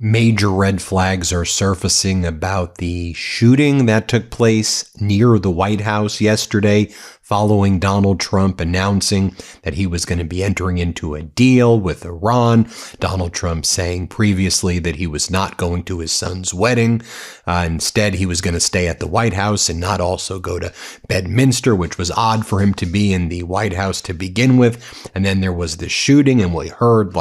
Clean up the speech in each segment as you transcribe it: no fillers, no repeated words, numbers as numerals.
Major red flags are surfacing about the shooting that took place near the White House yesterday, following Donald Trump announcing that he was going to be entering into a deal with Iran. Donald Trump saying previously that he was not going to his son's wedding. Instead, he was going to stay at the White House and not also go to Bedminster, which was odd for him to be in the White House to begin with. And then there was this shooting, and we heard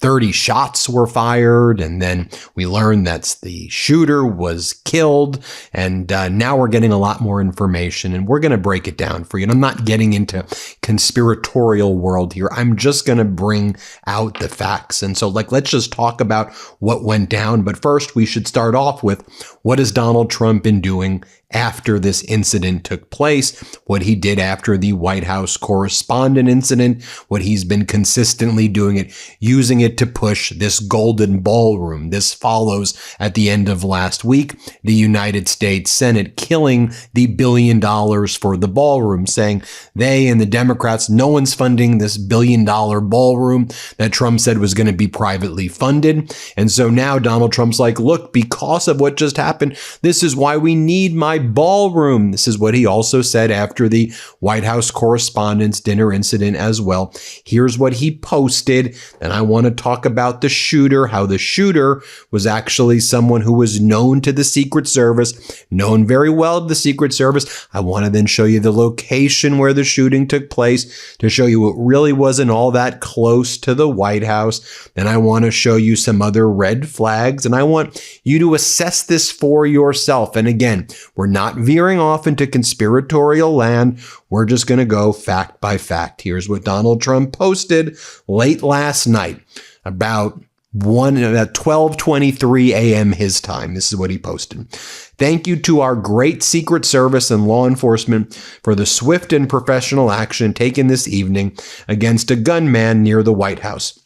30 shots were fired, and then we learned that the shooter was killed, and now we're getting a lot more information, and we're going to break it down for you. And I'm not getting into conspiratorial world here. I'm just going to bring out the facts. And so let's just talk about what went down. But first, we should start off with, what has Donald Trump been doing after this incident took place, what he did after the White House correspondent incident, what he's been consistently doing using it to push this golden ballroom. This follows at the end of last week, the United States Senate killing the $1 billion for the ballroom, saying they and the Democrats, no one's funding this $1 billion ballroom that Trump said was going to be privately funded. And so now Donald Trump's like, look, because of what just happened, this is why we need my ballroom. This is what he also said after the White House Correspondents' Dinner incident as well. Here's what he posted. And I want to talk about the shooter, how the shooter was actually someone who was known to the Secret Service, known very well to the Secret Service. I want to then show you the location where the shooting took place to show you it really wasn't all that close to the White House. Then I want to show you some other red flags, and I want you to assess this for yourself. And again, we're not veering off into conspiratorial land. We're just going to go fact by fact. Here's what Donald Trump posted late last night about 12:23 a.m. his time. This is what he posted. Thank you to our great Secret Service and law enforcement for the swift and professional action taken this evening against a gunman near the White House,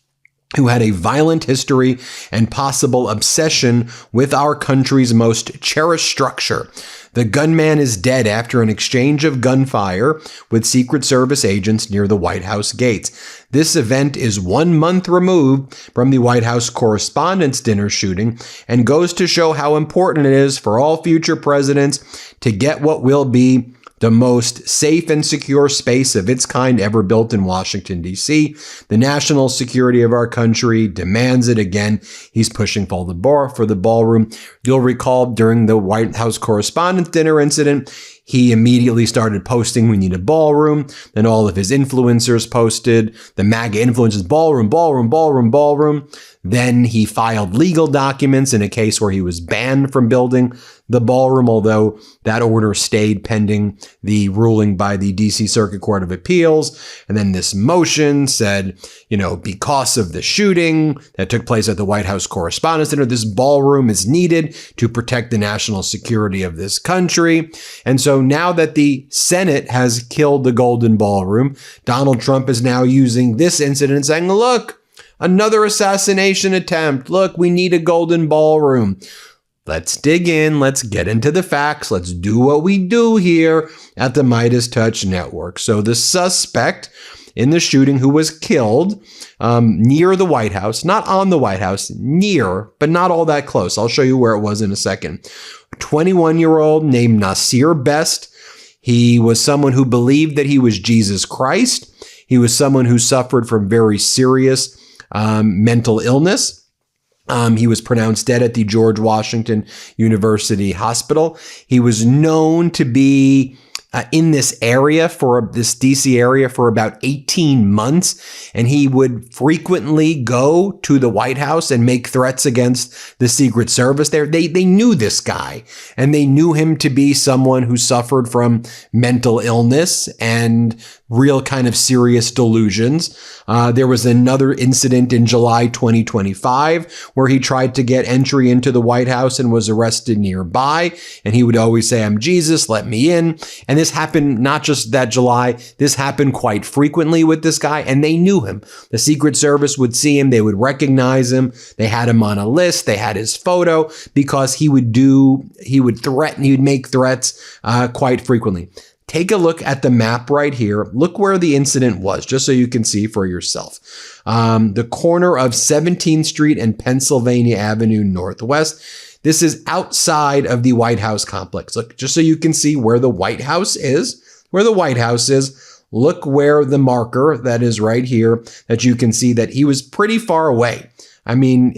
who had a violent history and possible obsession with our country's most cherished structure. The gunman is dead after an exchange of gunfire with Secret Service agents near the White House gates. This event is 1 month removed from the White House Correspondents' Dinner shooting and goes to show how important it is for all future presidents to get what will be the most safe and secure space of its kind ever built in Washington, D.C. The national security of our country demands it. Again, he's pushing for the ballroom. You'll recall during the White House Correspondents' Dinner incident, he immediately started posting, we need a ballroom. Then all of his influencers posted, the MAGA influencers, ballroom, ballroom, ballroom, ballroom. Then he filed legal documents in a case where he was banned from building the ballroom, although that order stayed pending the ruling by the D.C. Circuit Court of Appeals. And then this motion said, because of the shooting that took place at the White House Correspondents' Dinner, this ballroom is needed to protect the national security of this country. And so now that the Senate has killed the golden ballroom, Donald Trump is now using this incident saying, look, another assassination attempt. Look, we need a golden ballroom. Let's dig in. Let's get into the facts. Let's do what we do here at the MeidasTouch Network. So the suspect in the shooting who was killed near the White House, not on the White House, near, but not all that close. I'll show you where it was in a second. 21-year-old named Nasir Best. He was someone who believed that he was Jesus Christ. He was someone who suffered from very serious mental illness. He was pronounced dead at the George Washington University Hospital. He was known to be in this area this DC area for about 18 months. And he would frequently go to the White House and make threats against the Secret Service there. They knew this guy, and they knew him to be someone who suffered from mental illness and real kind of serious delusions. There was another incident in July 2025 where he tried to get entry into the White House and was arrested nearby. And he would always say, I'm Jesus, let me in. And this happened not just that July, this happened quite frequently with this guy, and they knew him. The Secret Service would see him, they would recognize him, they had him on a list, they had his photo, because he would make threats quite frequently. take a look at the map right here. Look where the incident was, just so you can see for yourself. The corner of 17th Street and Pennsylvania Avenue Northwest. This is outside of the White House complex. Look, just so you can see where the White House is, look where the marker that is right here, that you can see that he was pretty far away. I mean,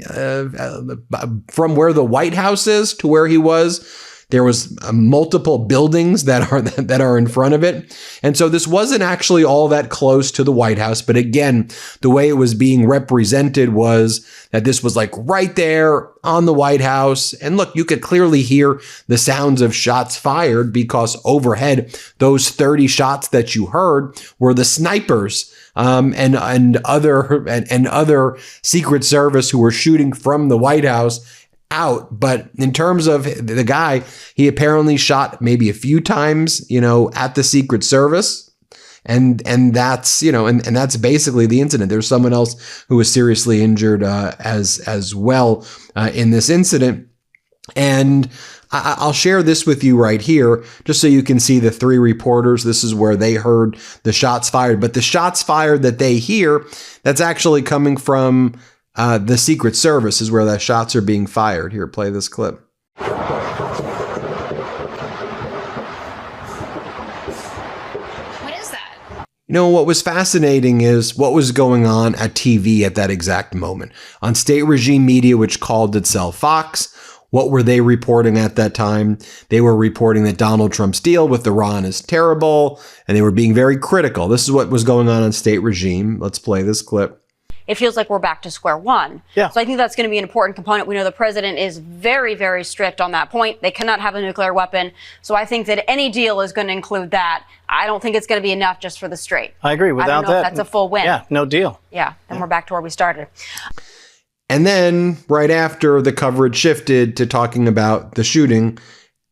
from where the White House is to where he was, there was multiple buildings that are in front of it. And so this wasn't actually all that close to the White House. But again, the way it was being represented was that this was like right there on the White House. And look, you could clearly hear the sounds of shots fired because overhead, those 30 shots that you heard were the snipers and other Secret Service who were shooting from the White House out. But in terms of the guy, he apparently shot maybe a few times, at the Secret Service. And that's, and that's basically the incident. There's someone else who was seriously injured as well in this incident. And I'll share this with you right here, just so you can see the 3 reporters. This is where they heard the shots fired. But the shots fired that they hear, that's actually coming from the Secret Service is where the shots are being fired. Here, play this clip. What is that? What was fascinating is what was going on at TV at that exact moment. On state regime media, which called itself Fox, what were they reporting at that time? They were reporting that Donald Trump's deal with Iran is terrible, and they were being very critical. This is what was going on state regime. Let's play this clip. It feels like we're back to square one. Yeah. So I think that's going to be an important component. We know the president is very, very strict on that point. They cannot have a nuclear weapon. So I think that any deal is going to include that. I don't think it's going to be enough just for the strait. I agree. Without I don't know that, if that's a full win. Yeah, no deal. Yeah, then we're back to where we started. And then right after, the coverage shifted to talking about the shooting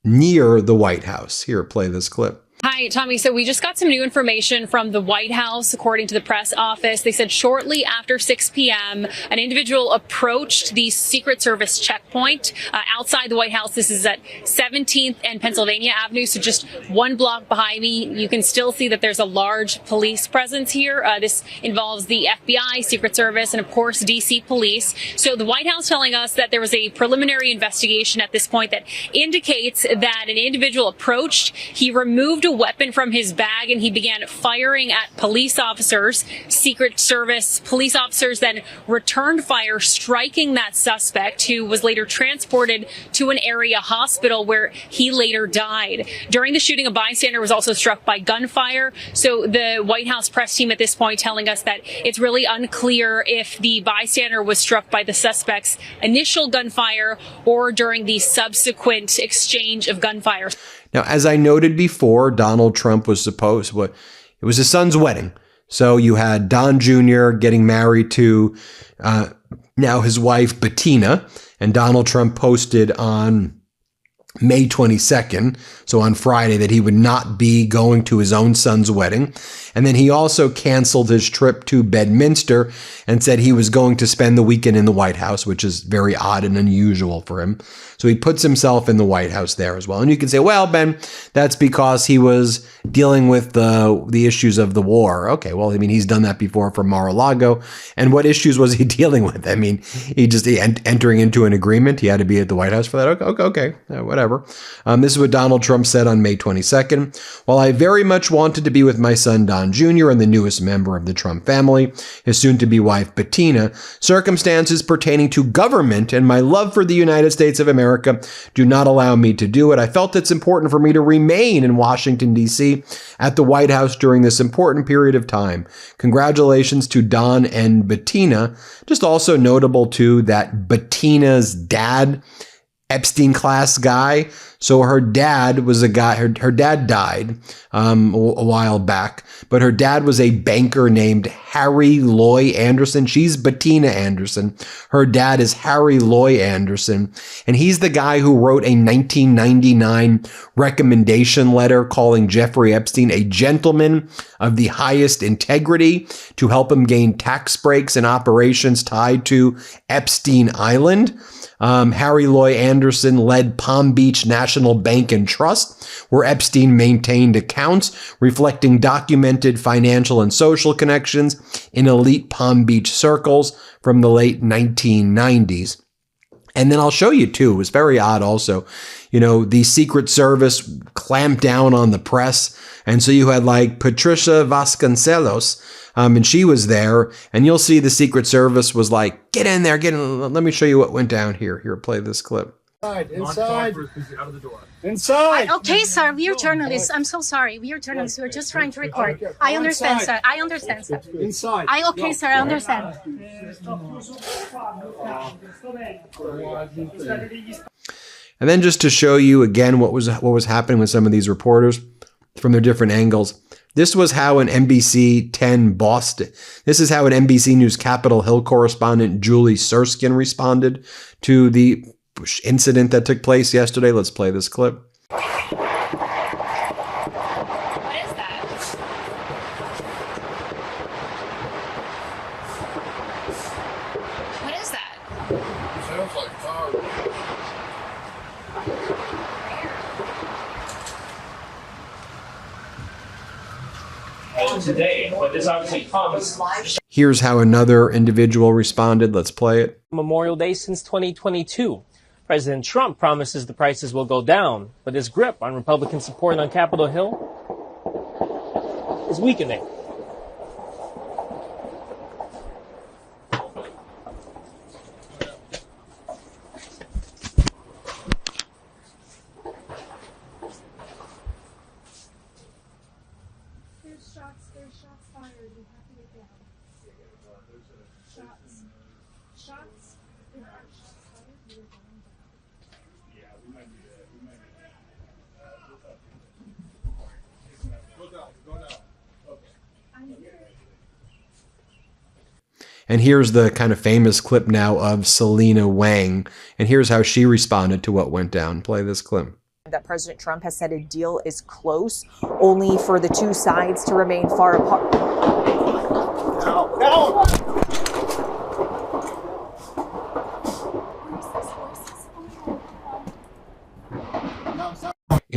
near the White House. Here, play this clip. Hi, Tommy. So we just got some new information from the White House, according to the press office. They said shortly after 6 p.m., an individual approached the Secret Service checkpoint outside the White House. This is at 17th and Pennsylvania Avenue, so just 1 block behind me. You can still see that there's a large police presence here. This involves the FBI, Secret Service, and of course, D.C. police. So the White House telling us that there was a preliminary investigation at this point that indicates that an individual approached. He removed a weapon from his bag and he began firing at police officers. Secret Service police officers then returned fire, striking that suspect, who was later transported to an area hospital where he later died. During the shooting, a bystander was also struck by gunfire. So the White House press team at this point telling us that it's really unclear if the bystander was struck by the suspect's initial gunfire or during the subsequent exchange of gunfire. Now, as I noted before, Donald Trump was it was his son's wedding. So you had Don Jr. getting married to now his wife, Bettina, and Donald Trump posted on May 22nd, so on Friday, that he would not be going to his own son's wedding. And then he also canceled his trip to Bedminster and said he was going to spend the weekend in the White House, which is very odd and unusual for him. So he puts himself in the White House there as well. And you can say, well, Ben, that's because he was dealing with the issues of the war. Okay, well, I mean, he's done that before for Mar-a-Lago. And what issues was he dealing with? I mean, entering into an agreement. He had to be at the White House for that. Okay, whatever. This is what Donald Trump said on May 22nd. While I very much wanted to be with my son, Don Jr., and the newest member of the Trump family, his soon-to-be wife, Bettina, circumstances pertaining to government and my love for the United States of America do not allow me to do it. I felt it's important for me to remain in Washington, D.C. at the White House during this important period of time. Congratulations to Don and Bettina. Just also notable, too, that Bettina's dad, Epstein class guy. So her dad was a guy, her dad died a while back, but her dad was a banker named Harry Loy Anderson. She's Bettina Anderson. Her dad is Harry Loy Anderson. And he's the guy who wrote a 1999 recommendation letter calling Jeffrey Epstein a gentleman of the highest integrity to help him gain tax breaks and operations tied to Epstein Island. Harry Loy Anderson led Palm Beach National National Bank and Trust, where Epstein maintained accounts reflecting documented financial and social connections in elite Palm Beach circles from the late 1990s. And then I'll show you too, it was very odd also, the Secret Service clamped down on the press. And so you had like Patricia Vasconcelos, and she was there, and you'll see the Secret Service was like, get in there, get in. Let me show you what went down here. Here, play this clip. Inside. Inside. Okay, sir. We are journalists. I'm so sorry. We are journalists. We're just trying to record. I understand, sir. I understand, sir. Inside. Okay, sir. I understand. And then just to show you again what was happening with some of these reporters from their different angles. This was how an NBC 10 Boston. This is how an NBC News Capitol Hill correspondent Julie Serskin responded to the incident that took place yesterday. Let's play this clip. What is that? What is that? Sounds like fire. Today, but this obviously comes. Here's how another individual responded. Let's play it. Memorial Day since 2022. President Trump promises the prices will go down, but his grip on Republican support on Capitol Hill is weakening. There's shots fired. You have to get down. Shots. There are shots fired. You're going down. Yeah, we might be there. Go down. Okay. I'm here. And here's the kind of famous clip now of Selena Wang. And here's how she responded to what went down. Play this clip. That President Trump has said a deal is close, only for the two sides to remain far apart. Now.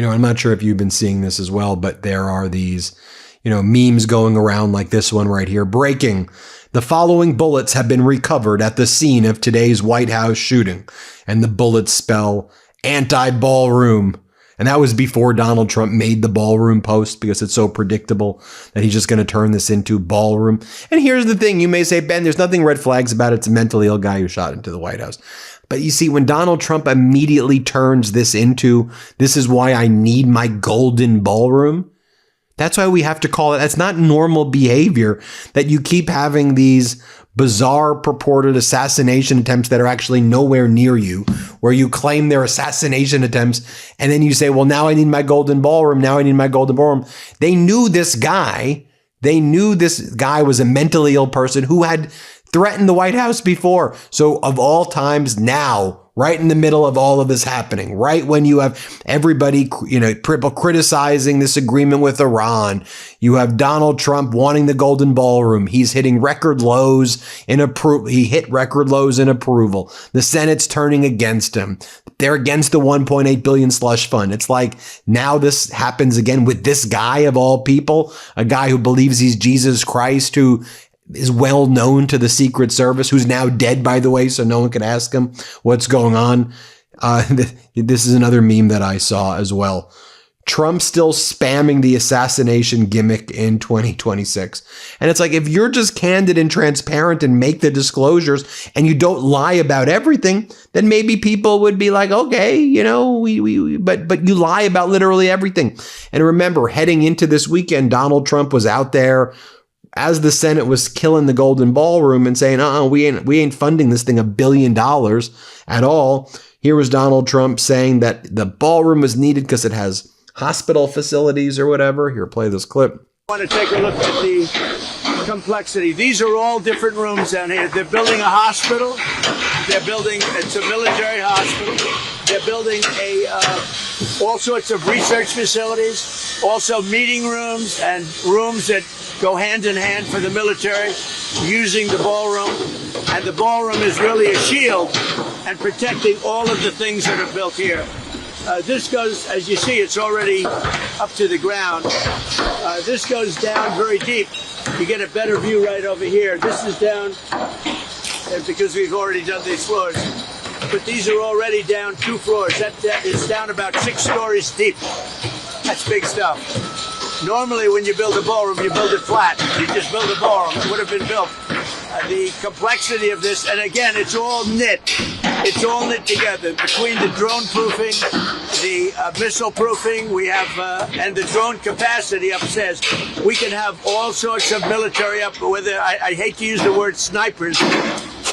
I'm not sure if you've been seeing this as well, but there are these, memes going around like this one right here. Breaking. The following bullets have been recovered at the scene of today's White House shooting. And the bullets spell anti-ballroom. And that was before Donald Trump made the ballroom post, because it's so predictable that he's just going to turn this into ballroom. And here's the thing. You may say, Ben, there's nothing red flags about it. It's a mentally ill guy who shot into the White House. But you see, when Donald Trump immediately turns this into, this is why I need my golden ballroom. That's why we have to call it. That's not normal behavior, that you keep having these bizarre purported assassination attempts that are actually nowhere near you, where you claim they're assassination attempts, and then you say, well, now I need my golden ballroom. Now I need my golden ballroom. They knew this guy. They knew this guy was a mentally ill person who had threatened the White House before. So of all times, now, right in the middle of all of this happening, right when you have everybody, criticizing this agreement with Iran, you have Donald Trump wanting the golden ballroom. He's hitting record lows in approval. He hit record lows in approval. The Senate's turning against him. They're against the 1.8 billion slush fund. It's like now this happens again with this guy of all people, a guy who believes he's Jesus Christ, who is well known to the Secret Service, who's now dead, by the way, so no one can ask him what's going on. This is another meme that I saw as well. Trump still spamming the assassination gimmick in 2026. And it's like, if you're just candid and transparent and make the disclosures and you don't lie about everything, then maybe people would be like, okay, but you lie about literally everything. And remember, heading into this weekend, Donald Trump was out there as the Senate was killing the golden ballroom and saying, we ain't funding this thing $1 billion at all. Here was Donald Trump saying that the ballroom was needed because it has hospital facilities or whatever. Here, play this clip. I want to take a look at the complexity. These are all different rooms down here. They're building a hospital. It's a military hospital. They're building all sorts of research facilities, also meeting rooms and rooms that go hand in hand for the military using the ballroom. And the ballroom is really a shield and protecting all of the things that are built here. This goes, as you see, it's already up to the ground. This goes down very deep. You get a better view right over here. This is down because we've already done these floors. But these are already down 2 floors. That is down about 6 stories deep. That's big stuff. Normally when you build a ballroom, you build it flat. You just build a ballroom. It would have been built. The complexity of this, and again, it's all knit. It's all knit together between the drone proofing, the missile proofing, we have, and the drone capacity upstairs. We can have all sorts of military up, whether, I hate to use the word snipers,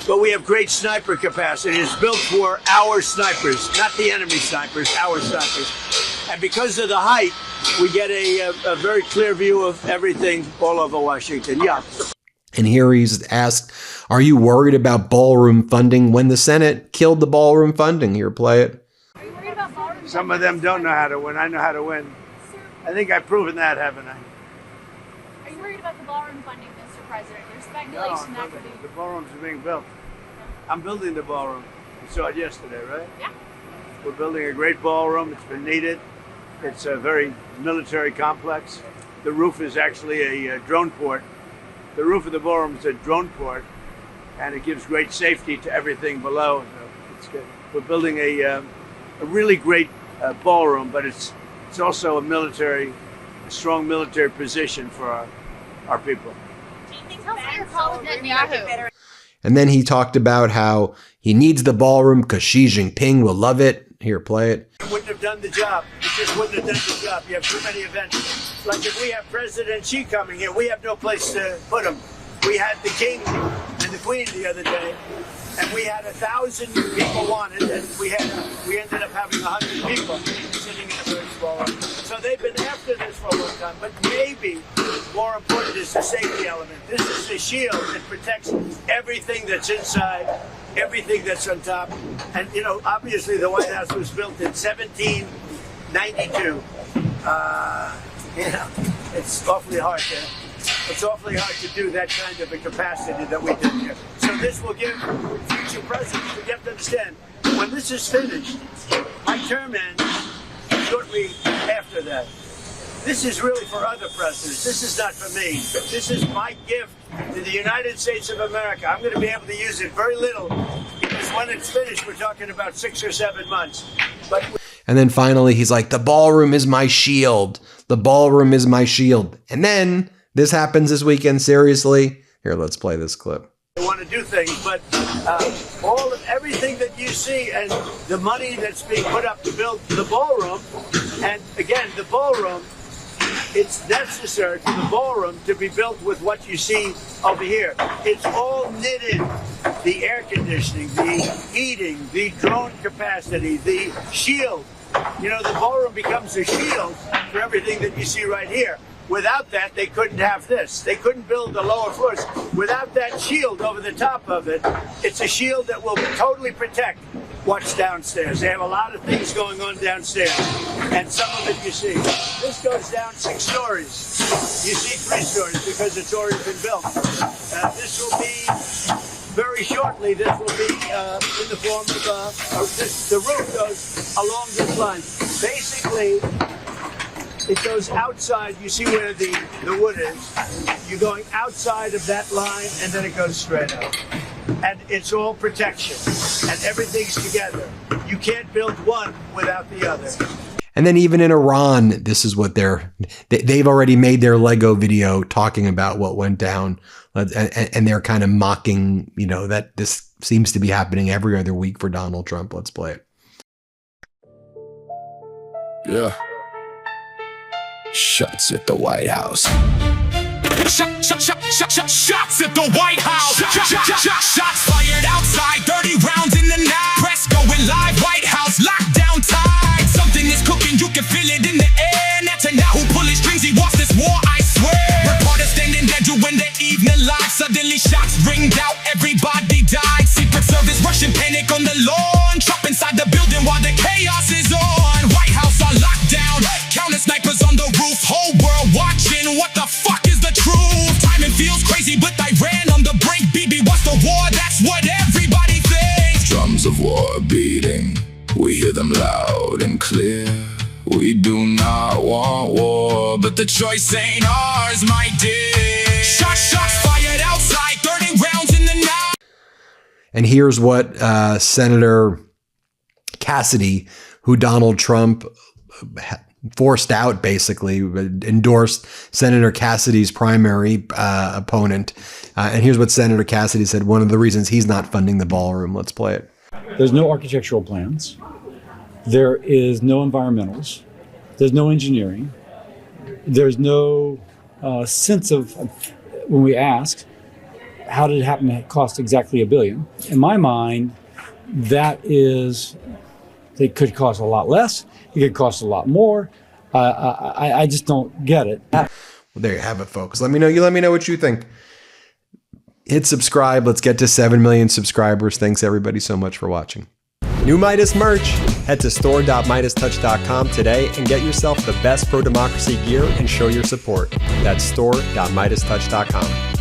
but we have great sniper capacity. It's built for our snipers, not the enemy snipers, our snipers. And because of the height, we get a very clear view of everything all over Washington. Yeah. And here he's asked, are you worried about ballroom funding when the Senate killed the ballroom funding? Here, play it. Are you worried about ballroom? Some of them don't know how to win. I know how to win. I think I've proven that, haven't I? Are you worried about the ballroom funding, Mr. President? There's speculation that could be... The ballrooms are being built. I'm building the ballroom. You saw it yesterday, right? Yeah. We're building a great ballroom. It's been needed. It's a very military complex. The roof is actually a drone port. The roof of the ballroom is a drone port, and it gives great safety to everything below. So it's good. We're building a really great ballroom, but it's also a strong military position for our people. Tell us how your call with Netanyahu. And then he talked about how he needs the ballroom because Xi Jinping will love it. Here, play it. It wouldn't have done the job. It just wouldn't have done the job. You have too many events. Like if we have President Xi coming here, we have no place to put him. We had the king and the queen the other day, and we had 1,000 people wanted, and we ended up having 100 people sitting in the first ballroom. So they've been after this for a long time, but maybe more important is the safety element. This is a shield that protects everything that's inside, everything that's on top. And, you know, obviously the White House was built in 1792. You know, it's awfully hard to do that kind of a capacity that we did here. So this will give future presidents, but you have to understand, when this is finished, my term ends shortly after that. This is really for other presidents. This is not for me. This is my gift to the United States of America. I'm going to be able to use it very little because when it's finished, we're talking about 6 or 7 months. And then finally, he's like, the ballroom is my shield. The ballroom is my shield. And then this happens this weekend, seriously. Here, let's play this clip. I want to do things, but everything that you see and the money that's being put up to build the ballroom, and again, the ballroom, it's necessary for the ballroom to be built with what you see over here. It's all knitted. The air conditioning, the heating, the drone capacity, the shield. You know, the ballroom becomes a shield for everything that you see right here. Without that, they couldn't have this. They couldn't build the lower floors. Without that shield over the top of it, it's a shield that will totally protect what's downstairs. They have a lot of things going on downstairs, and some of it you see. This goes down 6 stories. You see 3 stories because it's already been built. This will be, very shortly, this will be in the form of, the roof goes along this line. Basically, it goes outside. You see where the wood is. You're going outside of that line, and then it goes straight out. And it's all protection, and everything's together. You can't build one without the other. And then even in Iran, this is what they've already made their Lego video talking about what went down. And they're kind of mocking, you know, that this seems to be happening every other week for Donald Trump. Let's play it. Yeah. Shots at the White House. Shots at the White House. Shots fired outside. 30 rounds in the night. Press going live. White House lockdown tight. Something is cooking. You can feel it in the air. Netanyahu pulling strings. He wants this war, I swear. Reporters standing there doing their evening live. Suddenly shots ringed out. Everybody died. Secret Service rushing panic on the lawn. Trump inside the building while the chaos is on. White House on lockdown. Counter snipers on the roof. Whole world watching. What the fuck is the truth? Timing feels crazy, but Iran on the brink. BB, what's the war? That's what everybody thinks. Drums of war beating. We hear them loud. loud and clear. We do not want war, but the choice ain't ours, my dear. Shots fired outside, 30 rounds in the night. And here's what Senator Cassidy, who Donald Trump forced out, basically endorsed Senator Cassidy's primary opponent. And here's what Senator Cassidy said, one of the reasons he's not funding the ballroom. Let's play it. There's no architectural plans. There is no environmentals. There's no engineering. There's no sense of, when we ask, how did it happen to cost exactly $1 billion? In my mind, that is, it could cost a lot less. It could cost a lot more. I just don't get it. Well, there you have it, folks. Let me know. You let me know what you think. Hit subscribe. Let's get to 7 million subscribers. Thanks everybody so much for watching. New Meidas merch. Head to store.MeidasTouch.com today and get yourself the best pro-democracy gear and show your support. That's store.MeidasTouch.com.